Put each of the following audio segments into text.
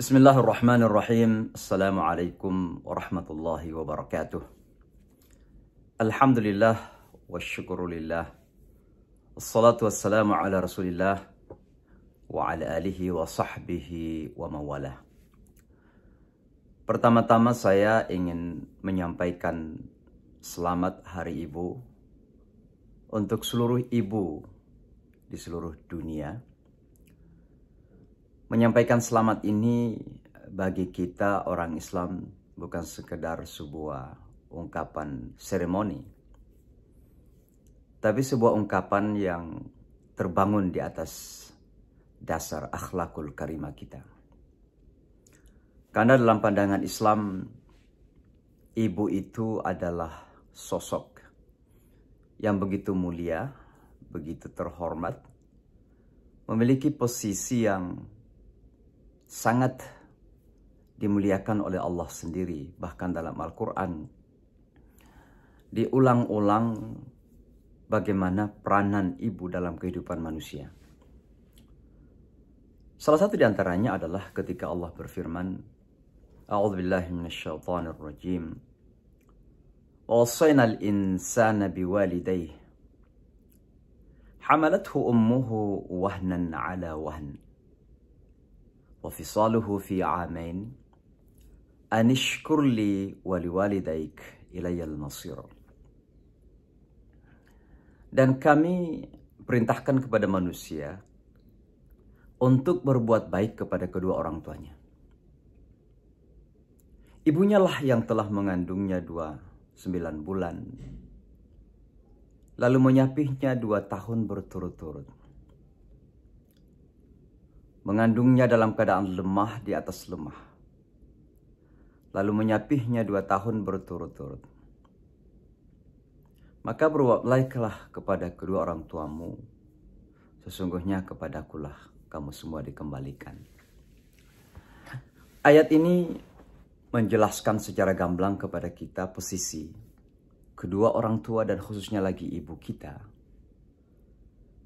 Bismillahirrahmanirrahim. Assalamualaikum warahmatullahi wabarakatuh. Alhamdulillah wa syukurulillah. Assalatu wassalamu ala rasulillah wa ala alihi wa sahbihi wa mawalah. Pertama-tama saya ingin menyampaikan selamat Hari Ibu untuk seluruh ibu di seluruh dunia. Menyampaikan selamat ini bagi kita orang Islam bukan sekedar sebuah ungkapan seremoni, tapi sebuah ungkapan yang terbangun di atas dasar akhlakul karimah kita. Karena dalam pandangan Islam, ibu itu adalah sosok yang begitu mulia, begitu terhormat, memiliki posisi yang sangat dimuliakan oleh Allah sendiri. Bahkan dalam Al-Quran diulang-ulang bagaimana peranan ibu dalam kehidupan manusia. Salah satu di antaranya adalah ketika Allah berfirman, A'udzubillahi minasyaitonir rajim. Wa wasainal insana biwalidayhi hamalathu ummuhu wahnan ala wahn. وفصاله في عامين أن اشكر لي ولوالديك إلي المصير. Dan kami perintahkan kepada manusia untuk berbuat baik kepada kedua orang tuanya. Ibunya lah yang telah mengandungnya 9 bulan, lalu menyapihnya 2 tahun berturut-turut. Mengandungnya dalam keadaan lemah di atas lemah, lalu menyapihnya 2 tahun berturut-turut. Maka berbuat baiklah kepada kedua orang tuamu, sesungguhnya kepadakulah kamu semua dikembalikan. Ayat ini menjelaskan secara gamblang kepada kita posisi kedua orang tua dan khususnya lagi ibu kita,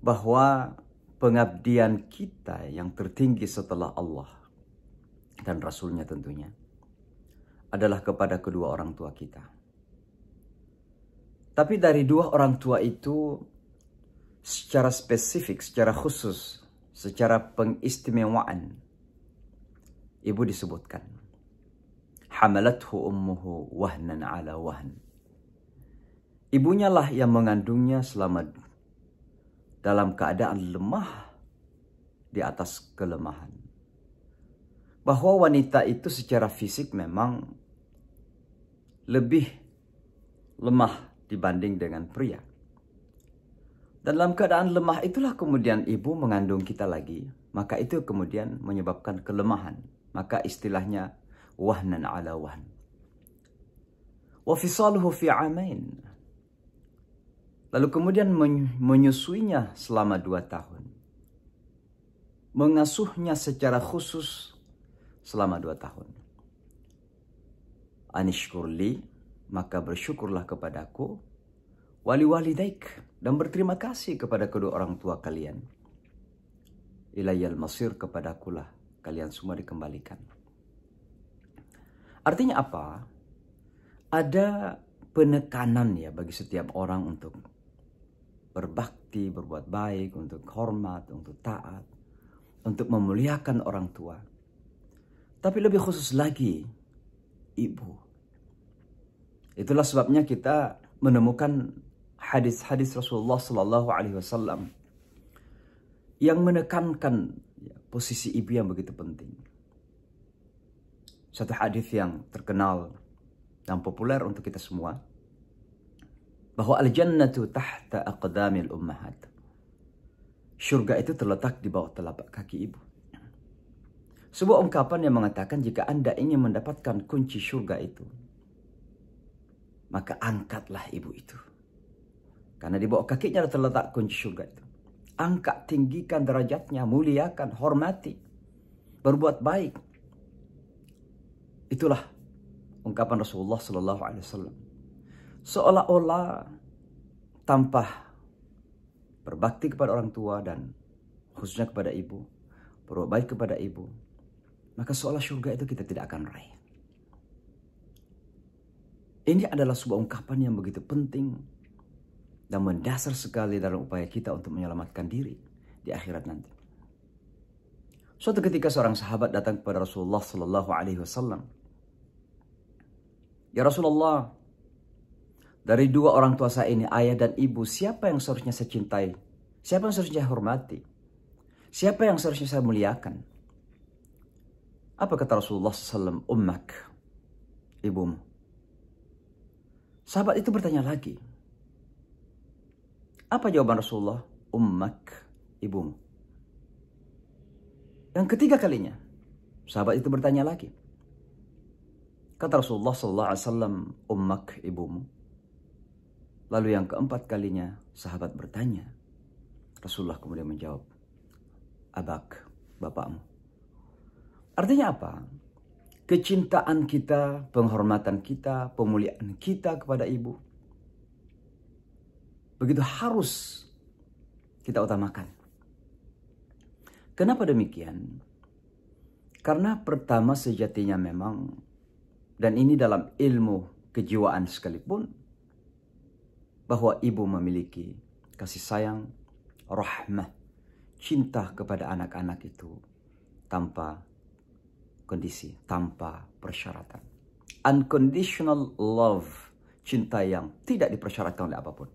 bahwa pengabdian kita yang tertinggi setelah Allah dan Rasulnya tentunya adalah kepada kedua orang tua kita. Tapi dari 2 orang tua itu secara spesifik, secara khusus, secara pengistimewaan, ibu disebutkan. Hamalathu ummuhu wahnan ala wahn. Ibunya lah yang mengandungnya selama dalam keadaan lemah di atas kelemahan. Bahwa wanita itu secara fisik memang lebih lemah dibanding dengan pria. Dalam keadaan lemah itulah kemudian ibu mengandung kita lagi. Maka itu kemudian menyebabkan kelemahan. Maka istilahnya wahnan ala wahn. Wa fisaluhu fi amain. Lalu kemudian menyusuinya selama 2 tahun. Mengasuhnya secara khusus selama 2 tahun. Anishkurli, maka bersyukurlah kepadaku. Wali walidaik, dan berterima kasih kepada kedua orang tua kalian. Ilayal masir, kepadakulah kalian semua dikembalikan. Artinya apa? Ada penekanan ya bagi setiap orang untuk berbakti, berbuat baik, untuk hormat, untuk taat, untuk memuliakan orang tua. Tapi lebih khusus lagi, ibu. Itulah sebabnya kita menemukan hadis-hadis Rasulullah Sallallahu Alaihi Wasallam yang menekankan posisi ibu yang begitu penting. Satu hadis yang terkenal dan populer untuk kita semua, bahwa al-jannatu tahta aqdamil ummahat. Surga itu terletak di bawah telapak kaki ibu. Sebuah ungkapan yang mengatakan jika Anda ingin mendapatkan kunci surga itu, maka angkatlah ibu itu. Karena di bawah kakinya terletak kunci surga itu. Angkat, tinggikan derajatnya, muliakan, hormati, berbuat baik. Itulah ungkapan Rasulullah Sallallahu Alaihi Wasallam. Seolah-olah tanpa berbakti kepada orang tua dan khususnya kepada ibu, berbuat baik kepada ibu, maka seolah surga itu kita tidak akan raih. Ini adalah sebuah ungkapan yang begitu penting dan mendasar sekali dalam upaya kita untuk menyelamatkan diri di akhirat nanti. Suatu ketika seorang sahabat datang kepada Rasulullah Sallallahu Alaihi Wasallam. Ya Rasulullah, dari dua orang tua saya ini, ayah dan ibu, siapa yang seharusnya saya cintai? Siapa yang seharusnya saya hormati? Siapa yang seharusnya saya muliakan? Apa kata Rasulullah SAW? Ummak, ibumu. Sahabat itu bertanya lagi. Apa jawaban Rasulullah? Ummak, ibumu. Yang ketiga kalinya, sahabat itu bertanya lagi. Kata Rasulullah SAW, ummak, ibumu. Lalu yang keempat kalinya, sahabat bertanya. Rasulullah kemudian menjawab, abak, bapakmu. Artinya apa? Kecintaan kita, penghormatan kita, pemuliaan kita kepada ibu, begitu harus kita utamakan. Kenapa demikian? Karena pertama sejatinya memang, dan ini dalam ilmu kejiwaan sekalipun, bahwa ibu memiliki kasih sayang, rahmah, cinta kepada anak-anak itu tanpa kondisi, tanpa persyaratan. Unconditional love, cinta yang tidak dipersyaratkan oleh apapun.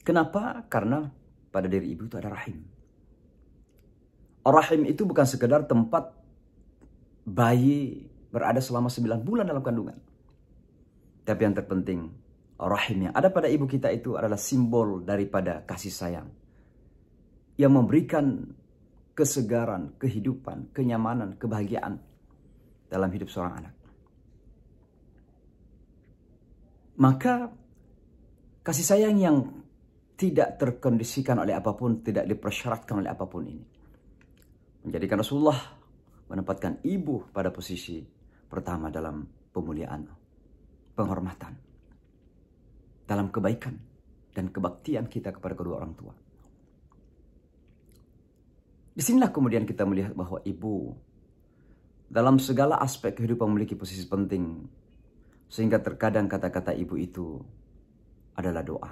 Kenapa? Karena pada diri ibu itu ada rahim. Rahim itu bukan sekedar tempat bayi berada selama 9 bulan dalam kandungan. Tapi yang terpenting, rahim yang ada pada ibu kita itu adalah simbol daripada kasih sayang yang memberikan kesegaran, kehidupan, kenyamanan, kebahagiaan dalam hidup seorang anak. Maka kasih sayang yang tidak terkondisikan oleh apapun, tidak dipersyaratkan oleh apapun ini, menjadikan Rasulullah menempatkan ibu pada posisi pertama dalam pemuliaan, penghormatan, dalam kebaikan dan kebaktian kita kepada kedua orang tua. Disinilah kemudian kita melihat bahwa ibu dalam segala aspek kehidupan memiliki posisi penting. Sehingga terkadang kata-kata ibu itu adalah doa.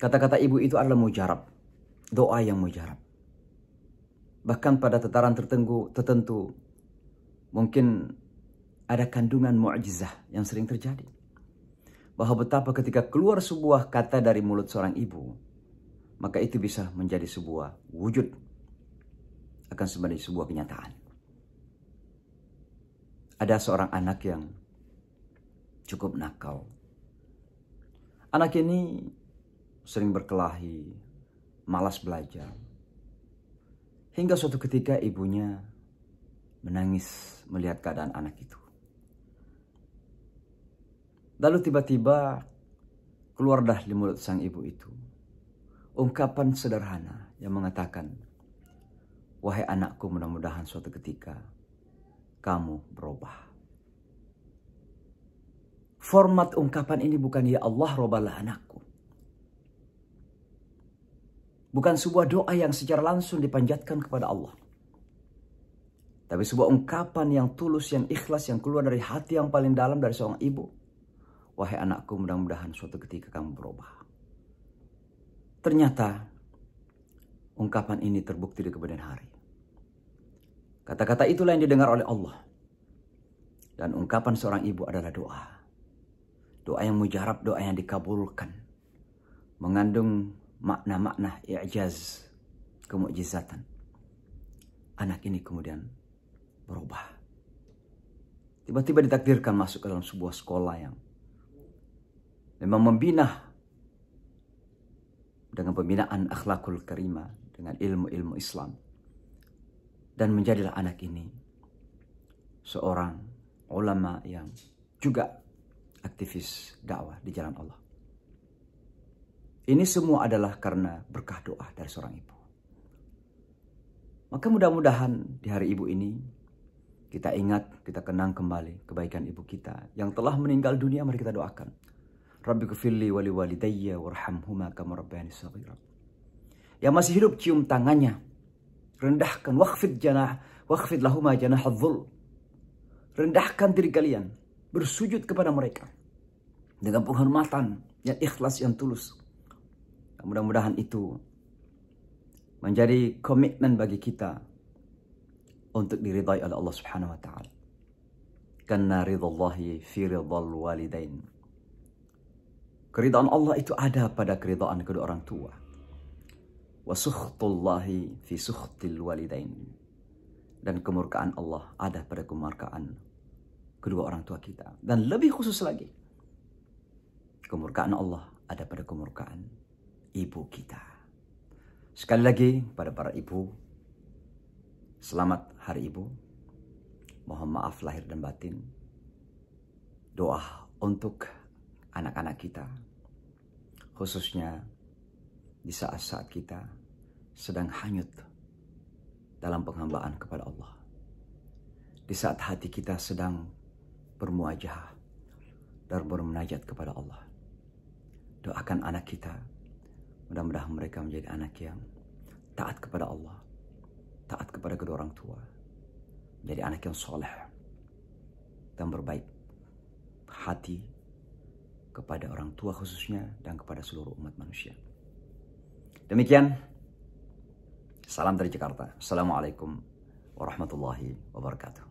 Kata-kata ibu itu adalah mujarab. Doa yang mujarab. Bahkan pada tataran tertentu mungkin ada kandungan mu'jizah yang sering terjadi. Bahwa betapa ketika keluar sebuah kata dari mulut seorang ibu, maka itu bisa menjadi sebuah wujud, akan menjadi sebuah kenyataan. Ada seorang anak yang cukup nakal. Anak ini sering berkelahi, malas belajar. Hingga suatu ketika ibunya menangis melihat keadaan anak itu. Lalu tiba-tiba keluar dah di mulut sang ibu itu ungkapan sederhana yang mengatakan, wahai anakku, mudah-mudahan suatu ketika kamu berubah. Format ungkapan ini bukan ya Allah robahlah anakku. Bukan sebuah doa yang secara langsung dipanjatkan kepada Allah. Tapi sebuah ungkapan yang tulus, yang ikhlas, yang keluar dari hati yang paling dalam dari seorang ibu. Wahai anakku, mudah-mudahan suatu ketika kamu berubah. Ternyata ungkapan ini terbukti di kemudian hari. Kata-kata itulah yang didengar oleh Allah. Dan ungkapan seorang ibu adalah doa. Doa yang mujarab, doa yang dikabulkan. Mengandung makna-makna i'jaz, kemukjizatan. Anak ini kemudian berubah. Tiba-tiba ditakdirkan masuk ke dalam sebuah sekolah yang memang membina dengan pembinaan akhlakul karimah, dengan ilmu-ilmu Islam. Dan menjadilah anak ini seorang ulama yang juga aktivis dakwah di jalan Allah. Ini semua adalah karena berkah doa dari seorang ibu. Maka mudah-mudahan di hari ibu ini kita ingat, kita kenang kembali kebaikan ibu kita yang telah meninggal dunia. Mari kita doakan. Rabbi gfirli wali walidayya warhamhuma kama rabbayani shaghira. Yang masih hidup cium tangannya. Rendahkan, wakhfid lahuma janahadzul. Rendahkan diri kalian, bersujud kepada mereka dengan penghormatan yang ikhlas, yang tulus. Mudah-mudahan itu menjadi komitmen bagi kita untuk diridhai oleh Allah Subhanahu wa taala. Karena ridhallahi fi ridhal walidain. Keridhaan Allah itu ada pada keridhaan kedua orang tua. Wa sukhtullahi fi sukhtil walidain. Dan kemurkaan Allah ada pada kemurkaan kedua orang tua kita. Dan lebih khusus lagi, kemurkaan Allah ada pada kemurkaan ibu kita. Sekali lagi pada para ibu, selamat Hari Ibu. Mohon maaf lahir dan batin. Doa untuk anak-anak kita, khususnya di saat-saat kita sedang hanyut dalam penghambaan kepada Allah. Di saat hati kita sedang bermuajah dan bermunajat kepada Allah. Doakan anak kita, mudah-mudahan mereka menjadi anak yang taat kepada Allah, taat kepada kedua orang tua, menjadi anak yang soleh dan berbaik hati kepada orang tua khususnya dan kepada seluruh umat manusia. Demikian, salam dari Jakarta. Assalamualaikum warahmatullahi wabarakatuh.